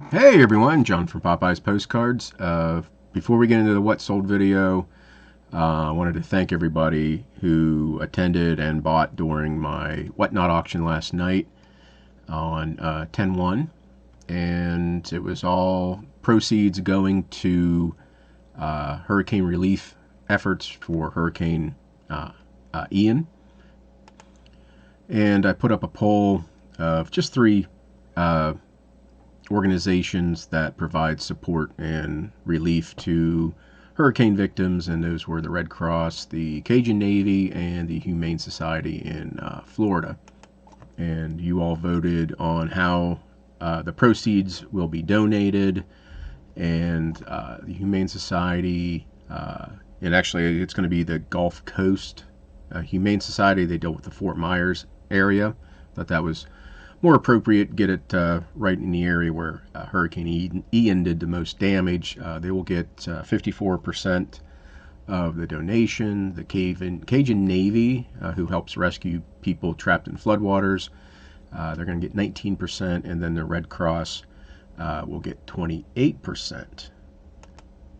Hey everyone, John from Popeyes Postcards. Before we get into the What Sold video, I wanted to thank everybody who attended and bought during my WhatNot auction last night on 10/1. And it was all proceeds going to hurricane relief efforts for Hurricane Ian. And I put up a poll of just three uh, organizations that provide support and relief to hurricane victims, and those were the Red Cross, the Cajun Navy, and the Humane Society in Florida. And you all voted on how the proceeds will be donated, and the Humane Society, and actually it's going to be the Gulf Coast Humane Society. They deal with the Fort Myers area. Thought that was more appropriate, get it right in the area where Hurricane Ian did the most damage. They will get 54% of the donation. The Cajun Navy, who helps rescue people trapped in floodwaters, they're going to get 19%, and then the Red Cross will get 28%.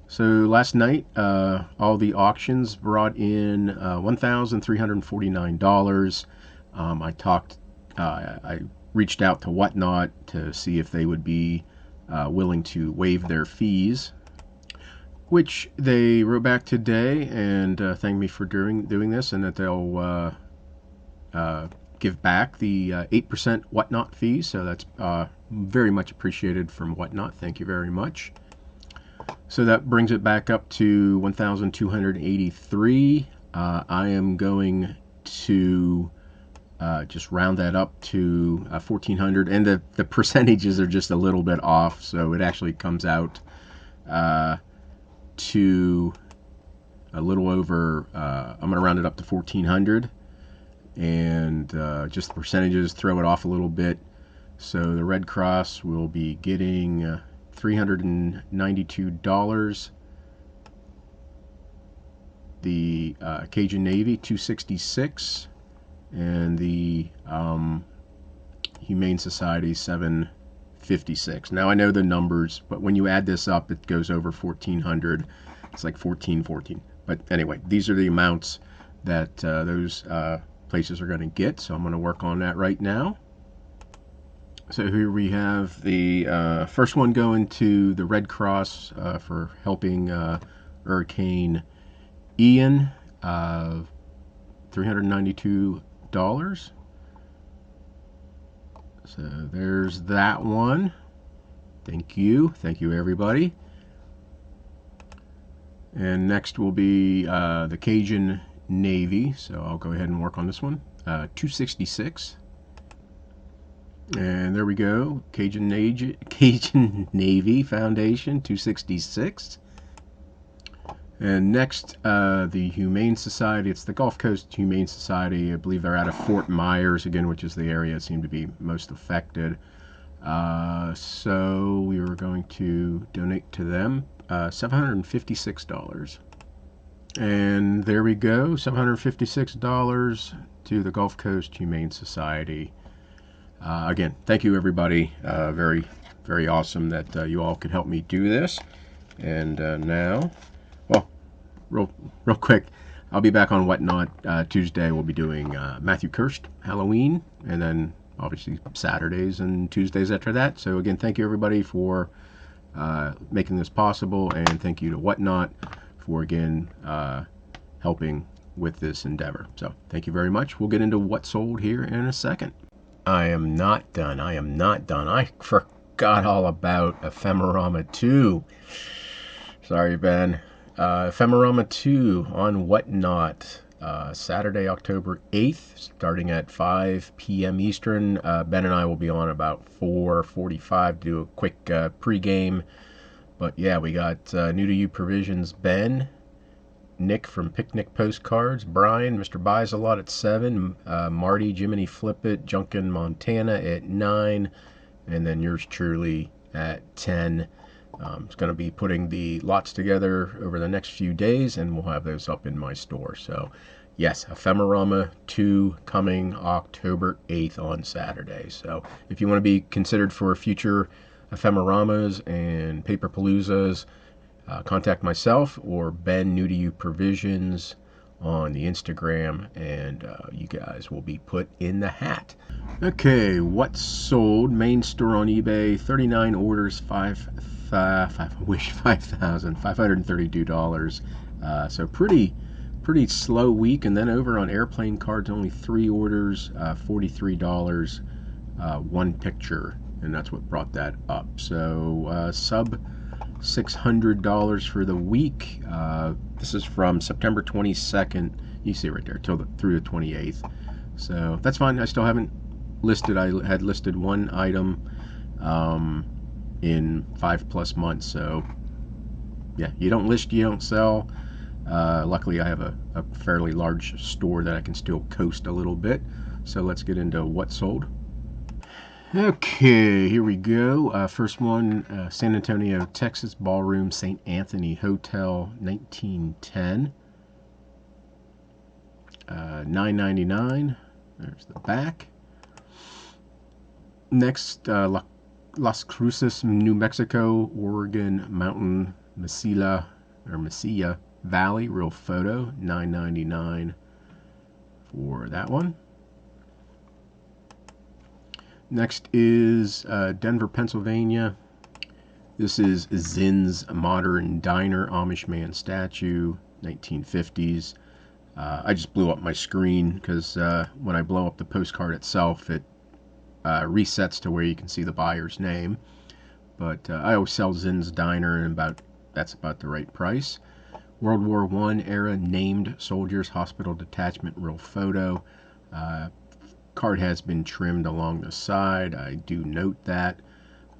So last night, all the auctions brought in $1,349. I reached out to WhatNot to see if they would be willing to waive their fees, which they wrote back today and thanked me for doing this, and that they'll give back the 8% WhatNot fee. So that's very much appreciated from WhatNot. Thank you very much. So that brings it back up to 1,283. I am going to just round that up to 1,400, and the percentages are just a little bit off, so it actually comes out to a little over, I'm going to round it up to 1,400, and just the percentages throw it off a little bit. So the Red Cross will be getting $392, the Cajun Navy $266, and the Humane Society $756. Now I know the numbers, but when you add this up, it goes over 1,400. It's like 1414. But anyway, these are the amounts that those places are going to get. So I'm going to work on that right now. So here we have the first one going to the Red Cross for helping Hurricane Ian, $392. So there's that one. Thank you everybody. And next will be the Cajun Navy, so I'll go ahead and work on this one. 266. And there we go, Cajun Navy Foundation, 266. And next, the Humane Society. It's the Gulf Coast Humane Society. I believe they're out of Fort Myers, again, which is the area that seemed to be most affected. So we were going to donate to them $756. And there we go, $756 to the Gulf Coast Humane Society. Again, thank you, everybody. Very, very awesome that you all could help me do this. And now... Real quick, I'll be back on WhatNot Tuesday. We'll be doing Matthew Kirst, Halloween, and then obviously Saturdays and Tuesdays after that. So again, thank you everybody for making this possible, and thank you to WhatNot for again helping with this endeavor. So thank you very much. We'll get into what sold here in a second. I am not done. I am not done. I forgot all about Ephemerama 2. Sorry, Ben. Ephemerama 2 on WhatNot, Saturday, October 8th, starting at 5 p.m. Eastern. Ben and I will be on about 4:45 to do a quick pregame. But yeah, we got New to You Provisions Ben, Nick from Picnic Postcards, Brian, Mr. Buys a Lot at 7, Marty, Jiminy Flip It, Junkin, Montana at 9, and then yours truly at 10. It's going to be putting the lots together over the next few days, and we'll have those up in my store. So yes, Ephemerama 2 coming October 8th on Saturday. So if you want to be considered for a future Ephemeramas and Paperpaloozas, contact myself or Ben New to You Provisions on the Instagram, and you guys will be put in the hat. Okay, what's sold? Main store on eBay, 39 orders, $5,532. So pretty slow week. And then over on Airplane Cards, only 3 orders, $43, 1 picture, and that's what brought that up. So sub $600 for the week. This is from September 22nd. You see right there through the 28th. So that's fine. I still haven't listed. I had listed 1 item in 5+ months. So yeah, you don't list, you don't sell. Luckily, I have a fairly large store that I can still coast a little bit. So let's get into what sold. Okay, here we go. First one, San Antonio, Texas Ballroom, St. Anthony Hotel, 1910. $9.99. There's the back. Next, Las Cruces, New Mexico, Oregon Mountain, Mesilla Valley, real photo, $9.99 for that one. Next is Denver, Pennsylvania. This is Zinn's Modern Diner, Amish Man statue, 1950s. I just blew up my screen because when I blow up the postcard itself, it resets to where you can see the buyer's name. But I always sell Zinn's Diner, and that's about the right price. World War I era named soldiers, hospital detachment, real photo. Card has been trimmed along the side. I do note that.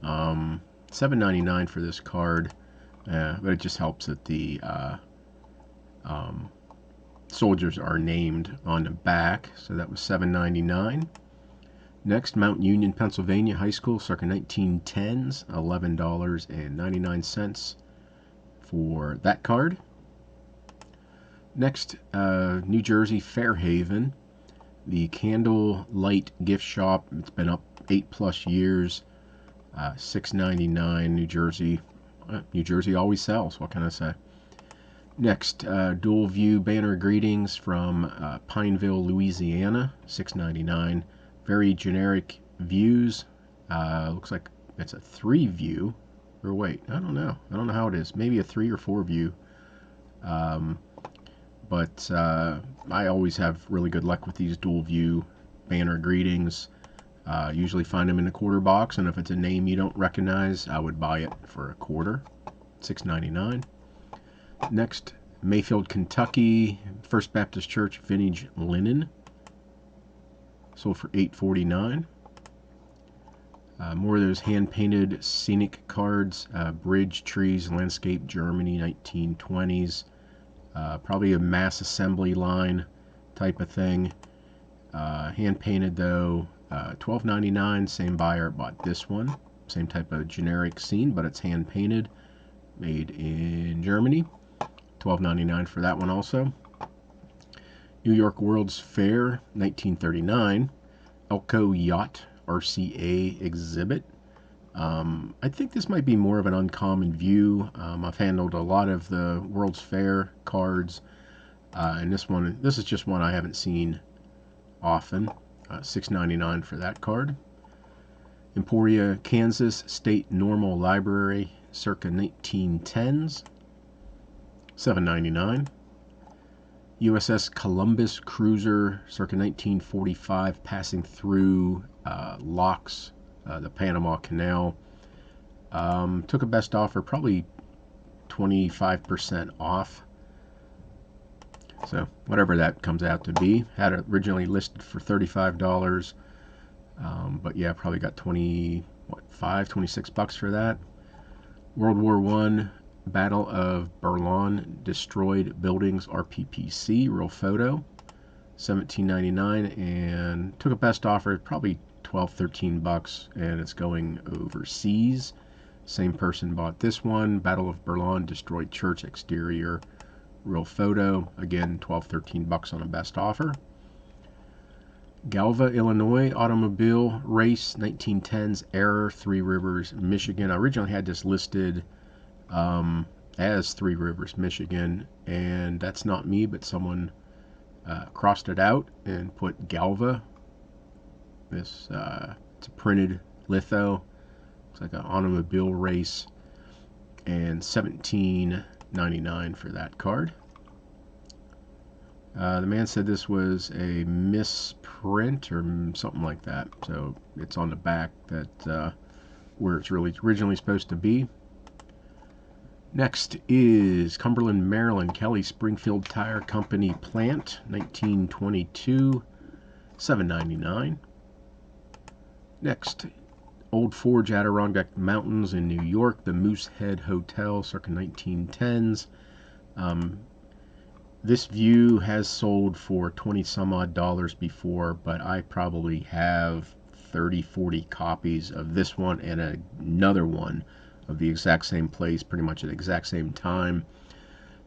$7.99 for this card, but it just helps that the soldiers are named on the back. So that was $7.99. Next, Mount Union, Pennsylvania High School, circa 1910s, $11.99 for that card. Next, New Jersey, Fairhaven, the Candlelight Gift Shop. It's been up 8+ years. $6.99. New Jersey. New Jersey always sells. What can I say? Next, Dual View Banner Greetings from Pineville, Louisiana. $6.99. Very generic views. Looks like it's a 3 view. Or wait, I don't know. I don't know how it is. Maybe a 3 or 4 view. But I always have really good luck with these dual view banner greetings. Usually find them in a quarter box, and if it's a name you don't recognize, I would buy it for a quarter. $6.99. Next, Mayfield, Kentucky, First Baptist Church vintage linen, sold for $8.49. More of those hand-painted scenic cards, bridge, trees, landscape, Germany, 1920s. Probably a mass assembly line type of thing. Hand painted though, $12.99. Same buyer bought this one. Same type of generic scene, but it's hand painted, made in Germany. $12.99 for that one also. New York World's Fair, 1939. Elko Yacht RCA exhibit. I think this might be more of an uncommon view. I've handled a lot of the World's Fair cards, and this is just one I haven't seen often. $6.99 for that card. Emporia, Kansas State Normal Library, circa 1910s, $7.99. USS Columbus Cruiser, circa 1945, passing through locks, the Panama Canal. Took a best offer, probably 25% off. So whatever that comes out to be. Had it originally listed for $35, but yeah, probably got 26 bucks for that. World War I, Battle of Berlin, destroyed buildings, RPPC, real photo, $17.99, and took a best offer, probably 12-13 bucks, and it's going overseas. Same person bought this one, Battle of Berlin, destroyed church exterior, real photo, again 12-13 bucks on a best offer. Galva, Illinois, automobile race, 1910s error, Three Rivers, Michigan. I originally had this listed as Three Rivers, Michigan, and that's not me, but someone crossed it out and put Galva. This it's a printed litho. Looks like an automobile race, and $17.99 for that card. The man said this was a misprint or something like that, so it's on the back that where it's really originally supposed to be. Next is Cumberland, Maryland, Kelly Springfield Tire Company plant, 1922, $7.99. Next, Old Forge, Adirondack Mountains in New York, the Moosehead Hotel, circa 1910s. This view has sold for 20 some odd dollars before, but I probably have 30-40 copies of this one and another one of the exact same place, pretty much at the exact same time.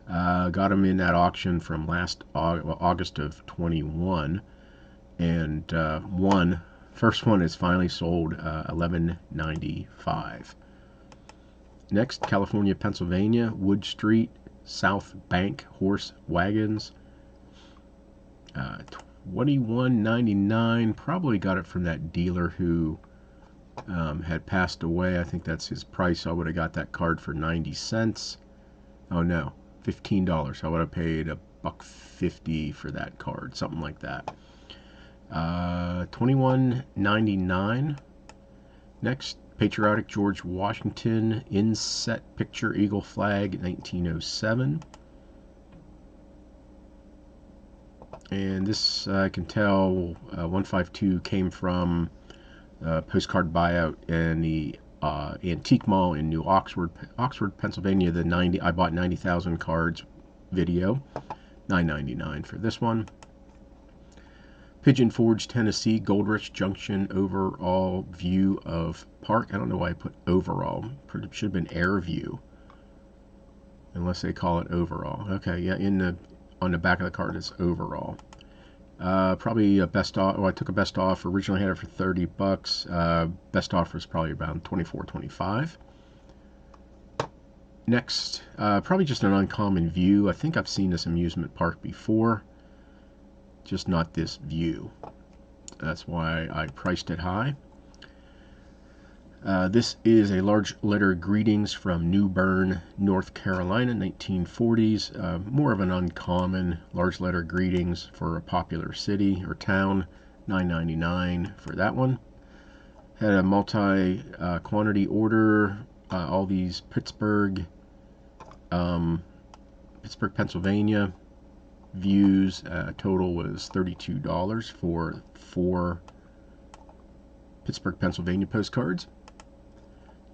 Got them in that auction from last August of 21, and first one is finally sold, $11.95. Next, California, Pennsylvania, Wood Street, South Bank horse wagons, $21.99. Probably got it from that dealer who had passed away. I think that's his price. I would have got that card for 90 cents. Oh no, $15. I would have paid $1.50 for that card, something like that. $21.99. Next, Patriotic George Washington inset picture, Eagle flag, 1907. And this, I can tell, 152 came from Postcard buyout in the Antique Mall in New Oxford, Pennsylvania. I bought 90,000 cards video, $9.99 for this one. Pigeon Forge, Tennessee, Goldrich Junction overall view of park. I don't know why I put overall. It should have been air view, unless they call it overall. Okay, yeah, on the back of the card it's overall. Probably a best off. Well, I took a best offer. Originally had it for 30 bucks. Best offer is probably around 24, 25. Next, probably just an uncommon view. I think I've seen this amusement park before, just not this view. That's why I priced it high. This is a large letter greetings from New Bern, North Carolina, 1940s. More of an uncommon large letter greetings for a popular city or town, $9.99 for that one. Had a multi-quantity order, all these Pittsburgh, Pennsylvania views. Total was $32 for 4 Pittsburgh, Pennsylvania postcards.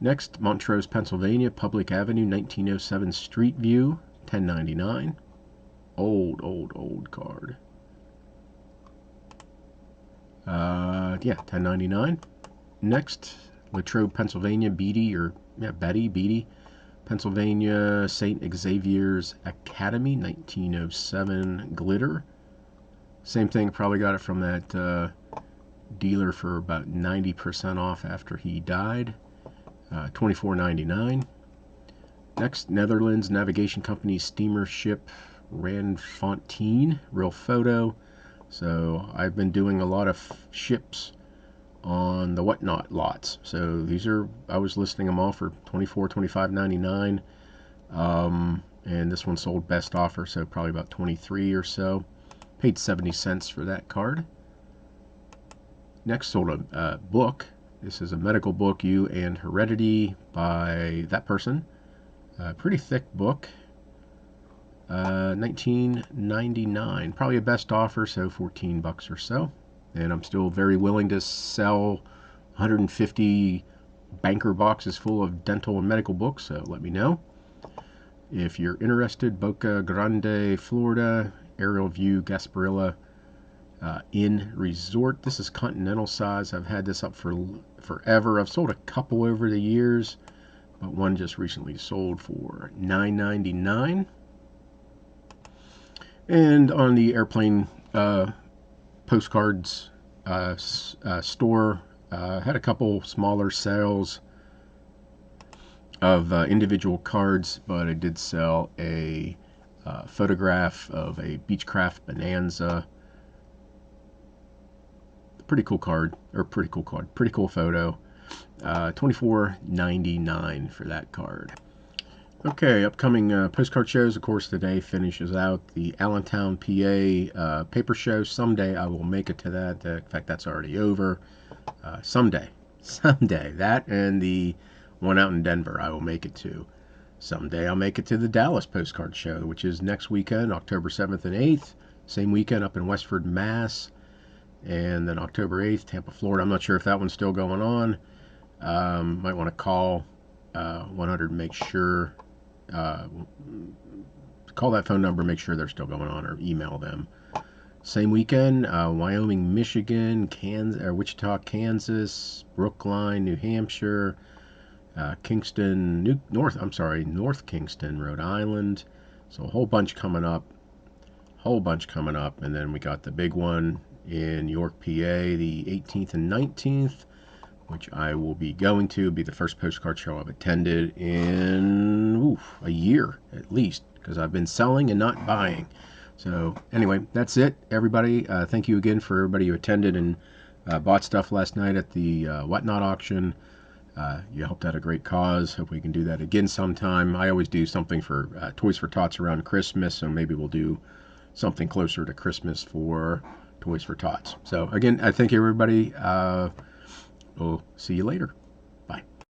Next, Montrose, Pennsylvania, Public Avenue, 1907 Street View, $10.99. Old card. Yeah, $10.99. Next, Latrobe, Pennsylvania, Beatty, Pennsylvania, St. Xavier's Academy, 1907 glitter. Same thing, probably got it from that dealer for about 90% off after he died. $24.99. Next, Netherlands Navigation Company steamer ship Randfontein, real photo. So I've been doing a lot of ships on the WhatNot lots. So these are, I was listing them all for $24, $25.99. And this one sold best offer, so probably about 23 or so. Paid 70 cents for that card. Next, sold a book. This is a medical book, You and Heredity, by that person. Pretty thick book. $19.99. Probably a best offer, so 14 bucks or so. And I'm still very willing to sell 150 banker boxes full of dental and medical books, so let me know. If you're interested, Boca Grande, Florida, aerial view, Gasparilla Inn Resort. This is continental size. I've had this up for forever. I've sold a couple over the years, but one just recently sold for $9.99. And on the airplane postcards store. Had a couple smaller sales of individual cards, but I did sell a photograph of a Beechcraft Bonanza. Pretty cool card, or pretty cool card, pretty cool photo. $24.99 for that card. Okay, upcoming postcard shows. Of course, today finishes out the Allentown, PA paper show. Someday I will make it to that. In fact, that's already over. Someday. That and the one out in Denver I will make it to. Someday I'll make it to the Dallas postcard show, which is next weekend, October 7th and 8th. Same weekend up in Westford, Mass. And then October 8th, Tampa, Florida. I'm not sure if that one's still going on. Might want to call 100 and make sure. Call that phone number, make sure they're still going on, or email them. Same weekend, Wyoming, Michigan, Wichita, Kansas, Brookline, New Hampshire, North Kingston, Rhode Island. So a whole bunch coming up. And then we got the big one in York, PA, the 18th and 19th, which I will be going to. It'll be the first postcard show I've attended in a year at least, because I've been selling and not buying. So anyway, that's it, everybody. Thank you again for everybody who attended and bought stuff last night at the WhatNot auction. You helped out a great cause. Hope we can do that again sometime. I always do something for Toys for Tots around Christmas, so maybe we'll do something closer to Christmas for Toys for Tots. So again, I thank everybody. We'll see you later.